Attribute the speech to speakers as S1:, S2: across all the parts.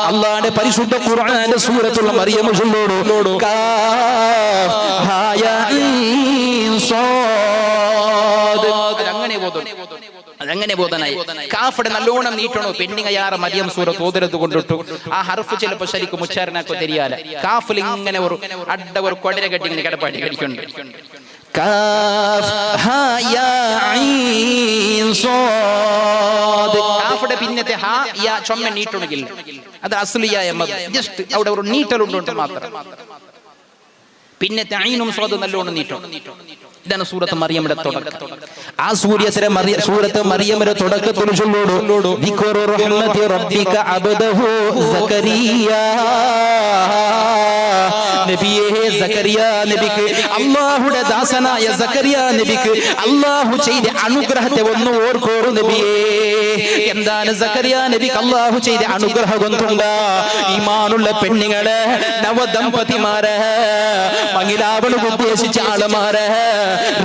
S1: അല്ലാഹുവിന്റെ പരിശുദ്ധ ഖുർആനിലെ സൂറത്തുൽ മറിയം ചൊല്ലോടു കാഫ് ഹാ യാ ഈൻ സാദ്. അതങ്ങനെ ബോധനായി. കാഫിടെ നല്ലോണം നീട്ടണോ പെണ്ണിങ്ങയാറ മറിയം സൂറത്ത് ഓതരത് കൊണ്ടിട്ടു. ആ ഹർഫ് ചിലപ്പോ ശരിക്കും ഉച്ചാരണാക്കോ തെരിയാല. കാഫിൽ ഇങ്ങനെ ഒരു അഡ്ഡ ഒരു കൊടര കെട്ടി ഇങ്ങനെ കിടപ്പാടി കടിക്കുന്നുണ്ട്. കാഫിടെ പിന്നത്തെ ഹാ യാ ചൊമ്മ നീട്ടണമെങ്കിൽ അത് അസ്ലിയായ ജസ്റ്റ് അവിടെ ഒരു നീട്ടലുണ്ട് മാത്രം. പിന്നത്തെ ഐനും സ്വാദ് നല്ലോണം നീട്ടും. ഇതാണ് സൂറത്ത് മറിയമിന്റെ തുടക്കം. ആ സൂറത്ത് മറിയമിന്റെ തുടക്കത്തിൽ ചൊല്ലോടു ദിക്റു റഹ്മത്തി റബ്ബിക അബ്ദഹു സകരിയ. നബിയേ സക്കരിയ നബിക്ക്, അല്ലാഹുവിന്റെ ദാസനായ സക്കരിയ നബിക്ക് അല്ലാഹു ചെയ്ത അനുഗ്രഹത്തെ ഒന്ന് ഓർക്കോറു നബിയേ. എന്താണ് സക്കരിയ നബിക്ക് അല്ലാഹു ചെയ്ത അനുഗ്രഹം കൊണ്ടുണ്ട്? ഈമാനുള്ള പെണ്ണുങ്ങളെ, നവദമ്പതിമാരെ, മംഗലാവള് ഉദ്ദേശിച്ച ആളുമാരെ,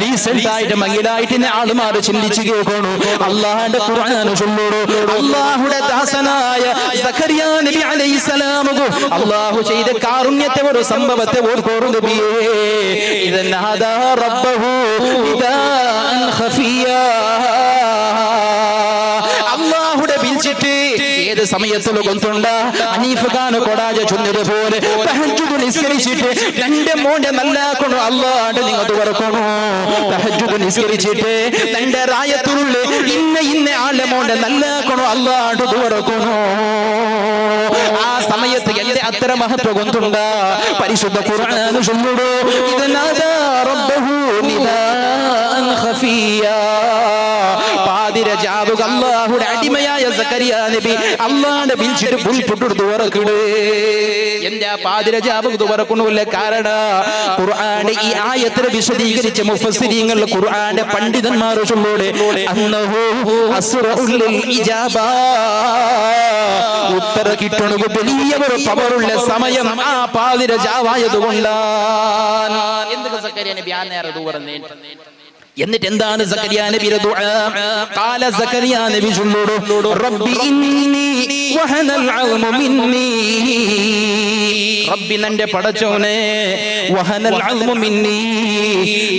S1: റീസെന്റ് ആയിട്ട് മംഗലായിട്ട് ആളുമാര് ചിന്തിച്ചു കേൾക്കണു. അല്ലാഹുവിന്റെ ഖുർആൻ ചൊല്ലോടു അല്ലാഹുവിന്റെ ദാസനായ സക്കരിയ നബി അലൈഹിസ്സലാം അല്ലാഹു ചെയ്ത കാരുണ്യത്തെ ഒരു സംഭവത്തെ ഓർക്കോറു നബിയേ. ഇദൻ ഹദാ റബ്ബഹു നിദാഅൻ ഖഫിയാ. അല്ലാഹുടെ വിളിച്ചിട്ട് ഏത് സമയത്തുള്ള കൊണ്ടുണ്ട് ഹനീഫ് ഖാൻ കൊടാജ ചൊന്നതുപോലെ തഹജ്ജുദ് നിസ്കരിച്ചിട്ട് രണ്ട് മോന്റെ നല്ലാക്കണോ അല്ലാഹുടെ നിങ്ങൾ തുറക്കണോ. തഹജ്ജുദ് നിസ്കരിച്ചിട്ട് തന്റെ റായത്തുള്ള ഇന്ന ആളെ മോന്റെ നല്ലാക്കണോ അല്ലാഹുടെ തുറക്കണോ. ആ സമയത്ത് എന്റെ അത്ര മഹത്വം കൊണ്ടുണ്ട്. പരിശുദ്ധ ഖുർആൻ ചൊല്ലുടോ ഇദനാദാ റബ്ബഹു നിദാഅൻ ഖഫിയാ. പാതിരജാവുക അല്ലാഹുവിന്റെ അടിമയായ സക്കരിയ നബി അല്ലാഹുവിനെ വിളിച്ചിട്ട് പുൽപുട്ടു തുറക്കണേ. എന്താ പാതിരജാവുക തുറക്കണല്ല? കാരണം ഖുർആന്റെ ഈ ആയത്തിനെ വിശദീകരിച്ച മുഫസ്സിരീങ്ങൾ ഖുർആന്റെ പണ്ഡിതന്മാർ ചൊല്ലോടെ അന്നഹു അസ്റഉൽ ഇജാബ. ഉത്തര കിട്ടണ വലിയ ഒരു പവറുള്ള സമയം ആ പാതിരജാവായതുകൊണ്ടാണ്. എന്തൊക്കെ സക്കരിയ നബി ആ നേരം തുറന്നേ. എന്നിട്ട് എന്താണ് സക്കരിയ നബിയുടെ ദുആ? ഖാല സക്കരിയ നബി ചൊല്ലോടു റബ്ബി ഇന്നി വഹനൽ അൽമു മിന്നി. റബ്ബി നന്റെ പടച്ചോനെ, വഹനൽ അൽമു മിന്നി,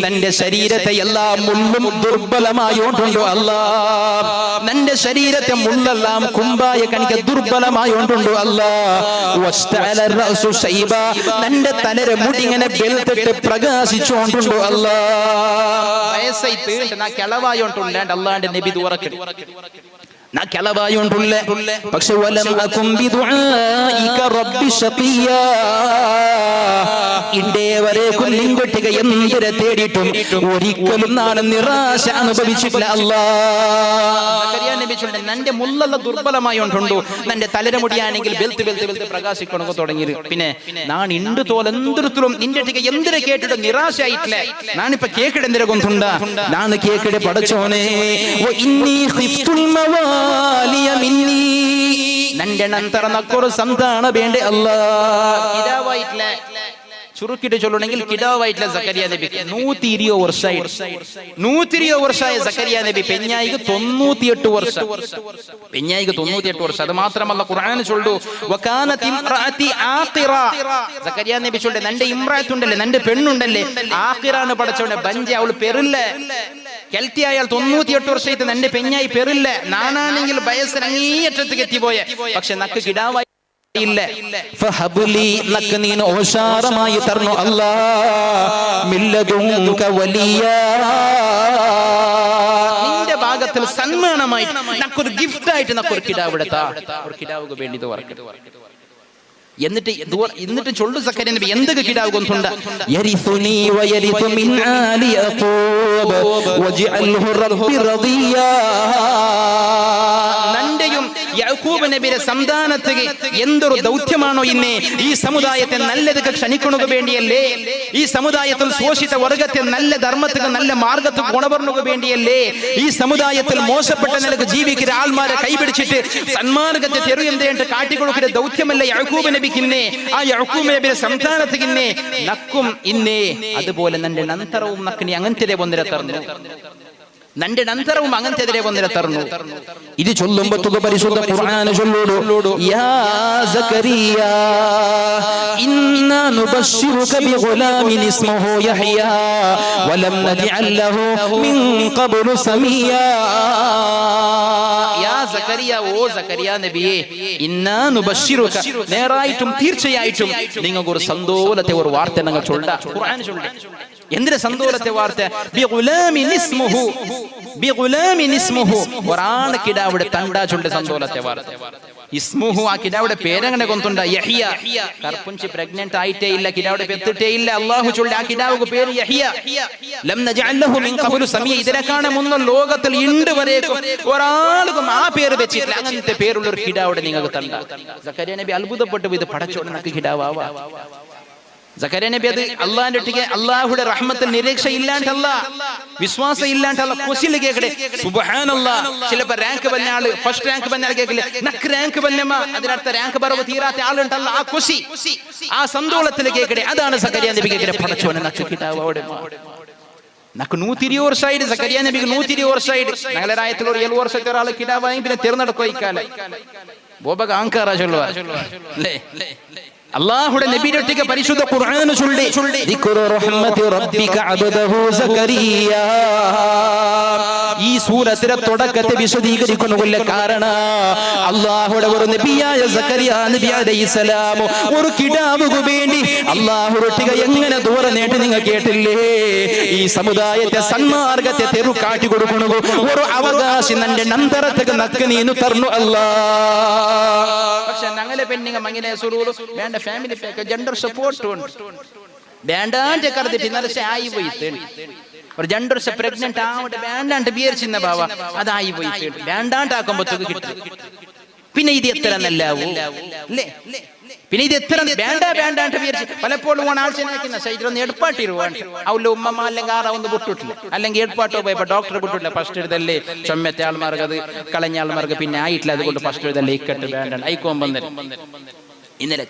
S1: നന്റെ ശരീരത്തെ എല്ലാം മുള്ളും ദുർബലമായോണ്ടുണ്ടോ അല്ലാഹ്. നന്റെ ശരീരത്തെ മുള്ളെല്ലാം കുമ്പായ കണിക്ക് ദുർബലമായോണ്ടുണ്ടോ അല്ലാഹ്. വസ്തഅല റഅസു ശൈബ, നന്റെ തലരെ മുടി ഇങ്ങനെ വെളുത്തിട്ട് പ്രകാശിച്ചോണ്ടുണ്ടോ അല്ലാഹ്. അല്ലാഹുവിന്റെ നബി തുറക്കട്ടെ. പക്ഷെ ഇണ്ടേവരേക്കും നിൻകൊട്ടിക എന്തിരെ തേടിയിട്ടും ഒരിക്കലും നാളെ നിരാശ അനുഭവിച്ചിട്ടില്ല. നന്റെ മുള്ള ദുർബലമായോണ്ടുണ്ടോ, നന്റെ തലരമുടിയാണെങ്കിൽ വെൽത്ത് വെൽത്ത് വെൽത്ത് പ്രകാശിക്കണോ തുടങ്ങി. പിന്നെ നാൻ ഇണ്ട് തോലെന്തിരത്തിലും നിന്റെ ടിക എന്തിരെ കേട്ടിട്ട് നിരാശയായിട്ടില്ല. നാനിപ്പ കേക്കിടെ എന്തിരെ കൊണ്ടുണ്ട നാണ് കേക്കിടെ പടച്ചോനെ. നന്റെ നന്തര നക്കൊരു സന്താന വേണ്ടേ അല്ലാഹ്. ചുരുക്കിട്ട് ചൊല്ലണമെങ്കിൽ കിടാവായിട്ടില്ല സക്കരിയ നബിക്ക് 120 വർഷമായ സക്കരിയ നബി പെഞ്ഞായിക്ക് 98 വർഷം. പെഞ്ഞായിക്ക് 98 വർഷം. അത് മാത്രമല്ല ഖുർആൻ ചൊല്ലു വകാനത് ഇംറഅതി ആഖിറ. സക്കരിയ നബി ചൊല്ലെ നന്റെ ഇംറഅത്തുണ്ടല്ലേ, നന്റെ പെണ്ണുണ്ടല്ലേ, ആഖിറാണ് പടച്ചോനെ ബഞ്ച. അവൾ പെറില്ല കെൽത്തി അയാൾ 98 വർഷമായിട്ട് നന്റെ പെഞ്ഞായി പെറില്ല. നാനാണെങ്കിൽ വയസ്സിന് അങ്ങേയറ്റത്തേക്ക് എത്തിപ്പോയ പക്ഷെ നക്ക് കിടാവായി ഇല്ല. ഫഹബുലി നക്ക് നീ ഓശാറമായി തർന്നു അല്ലാഹ് മില്ലദുൻക വലിയ. നിന്റെ ഭാഗത്തിൽ സന്മാനമായിട്ട് നക്കൊരു ഗിഫ്റ്റ് ആയിട്ട് നക്കൊരു കിടാവ് എടുത്താ. ഒരു കിടാവുക വേണ്ടി ഇത് വർക്കട്ടെ. എന്നിട്ട് ചൊല്ലു സക്കരിയ നബി എന്തൊക്കെ കിടാവ് കൊണ്ടുണ്ട്? യരിസുനി വയരിസു മിൻ ആലി യഖൂബ് വജഅൽഹു റബ്ബി റദിയാ. നന്റെയും യഅഖൂബ് നബിയുടെ സന്താനത്തിന് എന്തൊരു ദൗത്യമാണോ ഇന്നേ. ഈ സമുദായത്തെ നല്ലതൊക്കെ ക്ഷണിക്കണുക വേണ്ടിയല്ലേ. ഈ സമുദായത്തിൽ ശോഷിച്ച വർഗത്തെ നല്ല ധർമ്മത്തിന് നല്ല മാർഗത്തിൽ ഗുണപർണുക വേണ്ടിയല്ലേ. ഈ സമുദായത്തിൽ മോശപ്പെട്ട നിലക്ക് ജീവിക്കുന്ന ആൾമാരെ കൈപിടിച്ചിട്ട് സന്മാർഗത്തെ തെരുയെന്തേട്ട് കാട്ടിക്കൊടുക്കുന്ന ദൗത്യമല്ല യഅഖൂബ് നബിക്കിന്നേ. ആ യഅഖൂബ് നബിയുടെ സന്താനത്തിക്കിന്നേ നക്കും ഇന്നേ. അതുപോലെ നന്റെ നന്തരവും നക്കിനി അങ്ങനത്തെ ഒന്നിരെ തർന്നു. നന്റെ ನಂತರവും അങ്ങനത്തെ ಒಂದಿರ ತರನು.
S2: ഇത് ചൊല്ലുമ്പോൾ പരിശുദ്ധ ഖുർആൻ ചൊല്ലുടോ യാ സകരിയ ഇന്നാ നുബശ്ശിറുക ബിഗുലാമിൻ ഇസ്മുഹു യഹ്യ വലം നജഅൽ ലഹു മിൻ ഖബ്ലു സമീയ.
S1: യാ സകരിയ, ഓ സകരിയ നബിയേ, ഇന്നാ നുബശ്ശിറുക, നേരായിട്ടും തീർച്ചയായിട്ടും നിങ്ങൾക്ക് ഒരു സന്തോഷത്തെ ഒരു വാർത്ത ഞങ്ങൾ ചൊല്ല. ഖുർആൻ ചൊല്ല. എന്തിന്റെ സന്തോഷത്തെ വാർത്ത? ബിഗുലാമിൻ ഇസ്മുഹു, ബിഗുലാമിൻ ഇസ്മുഹു, ഖുർആൻ കിടാവിടെ തണ്ടാ ചൊല്ല സന്തോഷത്തെ വാർത്ത. ഇസ്മുഹു, ആ കിടാവിടെ പേരങ്ങനെ കൊണ്ടുണ്ട യഹ്യ. കർപ്പുഞ്ചി പ്രഗ്നന്റ് ആയിട്ടേ ഇല്ല, കിടാവിടെ പെത്തിട്ടേ ഇല്ല. അല്ലാഹു ചൊല്ല ആ കിടാവുക്ക് പേര് യഹ്യ. ലം നജഅൽ ലഹു മിൻ ഖബ്ലു സമീയ. ഇതിനെക്കാണ് മുന്ന ലോകത്തിൽ ഇണ്ട് വരേക്കും ഒരാൾക്കും ആ പേര് വെച്ചിട്ടില്ല. അങ്ങനത്തെ പേരുള്ള ഒരു കിടാവിടെ നിങ്ങൾക്ക് തണ്ട. സക്കറിയ നബി അത്ഭുതപ്പെട്ടു, ഇത് പടച്ചോണ്ട് നമുക്ക് കിടാവാ. സക്കറിയ നബി അത് അള്ളാഹിന്റെ ഒട്ടിക്ക് അള്ളാഹുടെ റഹ്മത്തിൽ നിരീക്ഷ ഇല്ലാണ്ടല്ല, വിശ്വാസം ഇല്ലാണ്ടല്ല. കൊശില് കേക്കട്ടെ സുബ്ഹാനല്ലാഹ്. ചിലപ്പോ റാങ്ക് വന്ന ആള്, ഫസ്റ്റ് റാങ്ക് വന്ന ആൾ കേക്കില്ല, നക്ക് റാങ്ക് വന്നമ്മ, അതിനർത്ഥ റാങ്ക് പറവ് തീരാത്ത ആളുണ്ടല്ല. ആ കൊശി, ആ സന്തോഷത്തിൽ കേക്കട്ടെ. അതാണ് സക്കറിയ നബി കേക്കട്ടെ പടച്ചോനെ നക്ക് കിടാവ് അവിടെ നക്ക് 120 വർഷമായിട്ട്. സക്കറിയ നബിക്ക് 120 വർഷമായിട്ട്. ഞങ്ങളുടെ രായത്തിൽ ഒരു 7 വർഷത്തെ ഒരാൾ കിടാവായി പിന്നെ തിരഞ്ഞെടുക്കോ ഇക്കാലം ബോബക്ക് ആങ്കാറാ ചൊല്ലുക അല്ലേ? അല്ലാഹുവിന്റെ നബിയുടെ ഒട്ടിക്ക് പരിശുദ്ധ ഖുർആൻ ചൊല്ലി ദിക്റു റഹ്മത്തി റബ്ബിക അബ്ദഹു സകരിയ. ഈ സൂറത്തിന്റെ തുടക്കത്തെ വിശദീകരിക്കുന്ന കാരണം അല്ലാഹുവിന്റെ ഒരു നബിയായ സക്കരിയ നബി അലൈഹിസ്സലാം ഒരു കിടാവുകു വേണ്ടി അല്ലാഹുവിന്റെ ഒട്ടിക്ക് എങ്ങനെ ദൂരെ നേട്ട് നിങ്ങൾ കേട്ടില്ലേ? ഈ സമുദായത്തെ സന്മാർഗത്തെ തെരു കാട്ടി കൊടുക്കുന്നു ഒരു അവകാശം നന്റെ നന്തരത്തേക്ക് നക്ക് നീന്നു തർന്നു അല്ലാഹ്. പക്ഷെ ഞങ്ങളെ പെണ്ണിങ്ങ മങ്ങനെ സുറൂറ് വേണ്ട, ഫാമിലി പാക്ക്, ജെൻഡർ സപ്പോർട്ട് ഉണ്ട്. വേണ്ടാണ്ട് കരുതിട്ട് ഇന്നലെ ആയി പോയിട്ട് ഒരു 2 വർഷം പ്രഗ്നന്റ് ആവട്ടെ വേണ്ടാണ്ട് വിചാരിച്ചിരുന്ന ബാവ അതായി പോയിട്ട് വേണ്ടാണ്ടാക്കുമ്പോഴത്തേക്ക് കിട്ടും. പിന്നെ ഇത് എത്ര നല്ലാവൂ അല്ലേ? പിന്നെ ഇത് എത്ര വേണ്ടാണ്ട് വിചാരിച്ചു പലപ്പോഴും ആൾച്ചനാക്കുന്ന ശരീരം എടുപ്പാട്ടിരുവാണ്. അവളുടെ ഉമ്മമ്മ അല്ലെങ്കിൽ ആറാവുന്ന പൊട്ടിട്ടില്ല, അല്ലെങ്കിൽ എടുപ്പാട്ടോ പോയപ്പോ ഡോക്ടർ പൊട്ടിട്ടില്ല. ഫസ്റ്റ് എഴുതല്ലേ ചൊമ്മത്തെ ആൾമാർക്ക്, അത് കളഞ്ഞ ആൾമാർക്ക് പിന്നെ ആയിട്ടില്ല, അതുകൊണ്ട് ഫസ്റ്റ് എഴുതല്ലേ ഇക്കട്ട് വേണ്ട ഐക്കോൻ വന്നില്ല. ഇന്നലെ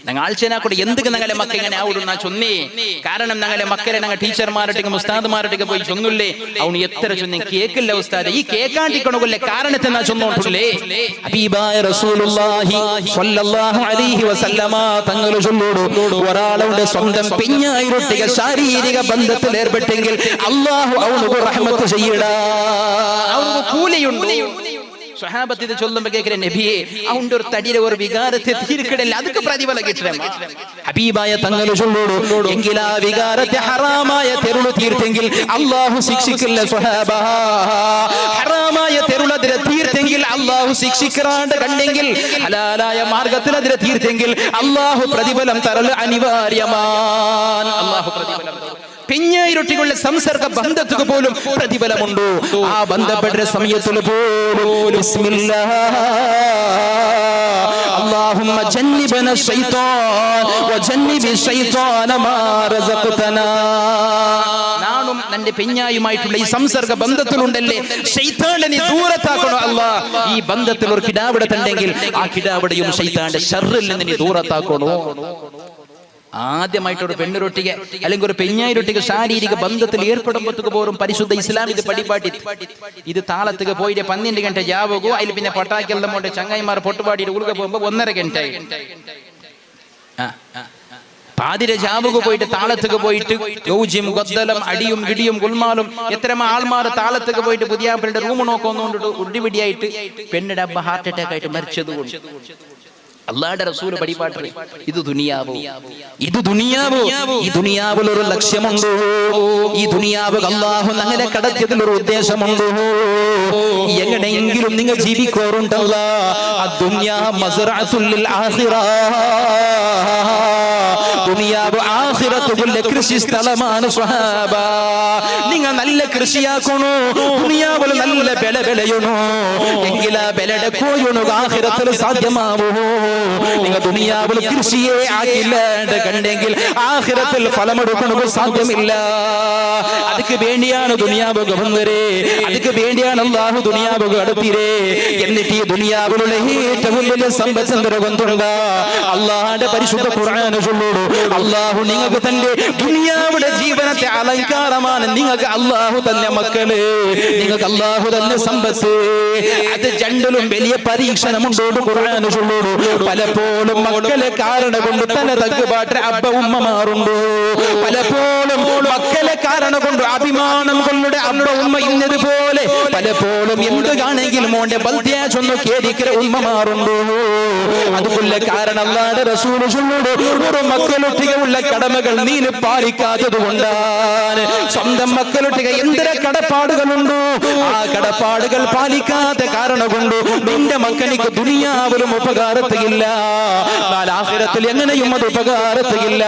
S1: ഞങ്ങൾ ആൾച്ചനാക്കൂടെ എന്തൊക്കെ ഞങ്ങളെ മക്ക ഇങ്ങനെ ആവിടുന്ന ചൊന്നേ. കാരണം ഞങ്ങളെ മക്കളെ ഞങ്ങൾ ടീച്ചർമാരുടെ ഉസ്താദ്മാരുടെ പോയി ചൊന്നില്ലേ, അവന് എത്ര ചൊന്നി കേക്കില്ല ഉസ്താദ്. ഈ കേക്കാണ്ടിക്കണല്ലേ കാരണത്തെ നാ ചൊന്നോട്ടില്ലേ?
S2: ഹബീബായ റസൂലുള്ളാഹി സ്വല്ലല്ലാഹു അലൈഹി വസല്ലമ തങ്ങൾ ചൊല്ലോടു ഒരാളുടെ സ്വന്തം പെഞ്ഞായിരൊട്ടിക ശാരീരിക ബന്ധത്തിൽ ഏർപ്പെട്ടെങ്കിൽ അല്ലാഹു അവനു റഹ്മത്ത് ചെയ്യടാ,
S1: അവനു കൂലിയുണ്ട്. സ്വഹാബത്ത് ഇത് ചൊല്ലുമ്പോ കേൾക്കുന്ന നബിയെ അവന്റെ ഒരു തടിയുടെ ഒരു വികാരത്തെ തീർക്കിടല്ല, അതൊക്കെ പ്രതിഫലം കിട്ടണം.
S2: ഹബീബായ തങ്ങൾ ചൊല്ലോടു എങ്കിൽ ആ വികാരത്തെ ഹറാമായ തെരുളു തീർത്തെങ്കിൽ അല്ലാഹു ശിക്ഷിക്കില്ല സ്വഹാബ. ഹറാമായ തെരുളതിരെ തീർത്തെങ്കിൽ അല്ലാഹു ശിക്ഷിക്കാണ്ട് കണ്ടെങ്കിൽ ഹലാലായ മാർഗത്തിൽ അതിരെ തീർത്തെങ്കിൽ അല്ലാഹു പ്രതിഫലം തരൽ അനിവാര്യമാണ്. അല്ലാഹു പ്രതിഫലം തരും. പെഞ്ഞായിരൊട്ടികളുടെ സംസർഗ ബന്ധത്തുക പോലും പ്രതിഫലമുണ്ടോ? ആ ബന്ധപ്പെട്ട സമയത്തിൽ പോലും ബിസ്മില്ലാഹ് അല്ലാഹുമ്മ ജന്നിബന ശൈത്താൻ വജന്നിബി ശൈത്താന മാ റസഖതനാ.
S1: നാനും നിന്റെ പെഞ്ഞായുമായിട്ടുള്ള ഈ സംസർഗ ബന്ധത്തിലുണ്ടല്ലേ, ശൈത്താനെ നീ ദൂരത്താക്കണോ അല്ലാഹ്. ഈ ബന്ധത്തിൽ ഒരു കിടാവിടെ തണ്ടെങ്കിൽ ആ കിടാവിടെയും ശൈത്താന്റെ ശർറിൽ നിന്ന് നീ ദൂരത്താക്കണോ. ആദ്യമായിട്ട് ഒരു പെണ്ണുരൊട്ടിക അല്ലെങ്കിൽ ഒരു പെഞ്ഞായിരൊട്ടിക ശാരീരിക ബന്ധത്തിൽ ഏർപ്പെടുമ്പോഴത്തേക്ക് പോലും പരിശുദ്ധ ഇസ്ലാം ഇത് പടിപാടി. ഇത് താളത്തുക പോയിട്ട് 12 ഗಂಟೆ ജാവുകോ, അതിൽ പിന്നെ പട്ടാക്കെല്ലാം കൊണ്ട് ചങ്ങായിമാർ പൊട്ടുപാടിയിട്ട് ഉളുക പോകുമ്പോ 1.5 ഗಂಟೆ. പാതിര ജാവുക പോയിട്ട് താളത്തുക പോയിട്ട് ഗൗജ്യം ഗദ്ദലം അടിയും ഇടിയും ഗുൽമാലും എത്ര ആൾമാർ താളത്തുക പോയിട്ട് പുതിയ പെണ്ണിന്റെ റൂം നോക്കൊന്നുകൊണ്ട് ഉടിപിടിയായിട്ട് പെണ്ണിന്റെ അബ്ബ ഹാർട്ട് അറ്റാക്ക് ആയിട്ട് മരിച്ചതുകൊണ്ട് അല്ലാഹുവിന്റെ റസൂൽ പടിപാട്ട്. ഇത് ദുനിയാവോ,
S2: ഇത് ദുനിയാവോ, ഈ ദുനിയാവിൽ ഒരു ലക്ഷ്യമുണ്ടോ? ഈ ദുനിയാവ് അല്ലാഹു ഞങ്ങളെ കടത്തിയതിൽ ഒരു ഉദ്ദേശമുണ്ടോ? എങ്ങനെയെങ്കിലും നിങ്ങൾ ജീവിക്കാറുണ്ടല്ല. അദ്ദുനിയാ മസ്റഅത്തുൽ ലിൽ ആഖിറ. ദുനിയാവ് ആഖിറത്തുൽ കൃഷി സ്ഥലമാണ് സ്വഹാബ. നിങ്ങൾ നല്ല കൃഷിയാക്കണോ, ദുനിയാവിൽ നല്ല ബല ബലയണോ, എങ്കിലാ ബലയുടെ കോയണോ ആഖിറത്തിൽ സാധ്യമാവോ? നിങ്ങൾ ദുനിയാവിൽ കൃഷിയെ ആക്കില്ലാണ്ട് കണ്ടെങ്കിൽ ആഖിറത്തിൽ ഫലമെടുക്കണത് സാധ്യമില്ല. അതിക്ക് വേണ്ടിയാണ് ദുനിയാവ് ഗവൺവരെ, അതിക്ക് വേണ്ടിയാണ് അല്ലാഹു ദുനിയാവ് അടുത്തിരേ. എന്നിട്ട് ഈ ദുനിയാവിലുള്ള ഏറ്റവും വലിയ സമ്പത്ത് കൊണ്ടുള്ള അല്ലാഹുവിന്റെ പരിശുദ്ധ ഖുർആൻ ചൊല്ലുന്നു അള്ളാഹു നിങ്ങൾക്ക് തന്റെ ദുനിയാവിടെ ജീവനത്തെ അലങ്കാരമാണ് നിങ്ങൾക്ക് അള്ളാഹു തന്നെ മക്കള്, നിങ്ങൾക്ക് അള്ളാഹു തന്നെ സമ്പത്ത്. അത് രണ്ടിലും വലിയ പരീക്ഷണമുണ്ടോട് ഖുർആൻ ചൊല്ലുന്നു. പലപ്പോഴും മക്കളെ കാരണം കൊണ്ട് തല തഗ്ഗുപാട്ട് അബ്ബ ഉമ്മമാറുണ്ടോ, പലപ്പോഴും മക്കളെ കാരണം കൊണ്ട് അഭിമാനം കൊള്ളുടെ അബ്ബ ഉമ്മ ഇന്നതുപോലെ പലപ്പോഴും എന്ത് കാണെങ്കിലും മോന്റെ ബൽദ്യാച്ചൊന്ന് കേടിക്കര ഉമ്മമാറുണ്ടോ. അതുപോലെ കാരണം അല്ലാതെ റസൂൽ ചൊല്ലുന്നു, ഒരു മക്കളൊട്ടികയുള്ള കടമകൾ നീ പാലിക്കാത്തത് കൊണ്ടാണ്. സ്വന്തം മക്കളൊട്ടിക എന്തൊരു കടപ്പാടുകളുണ്ടോ, ആ കടപ്പാടുകൾ പാലിക്കാത്ത കാരണം കൊണ്ട് നിന്റെ മക്കനിക്ക് ദുനിയാവിലും ഉപകാരത്തില്ല, ആഖിറത്തിൽ എങ്ങനെയും അത് ഉപകാരത്തില്ല.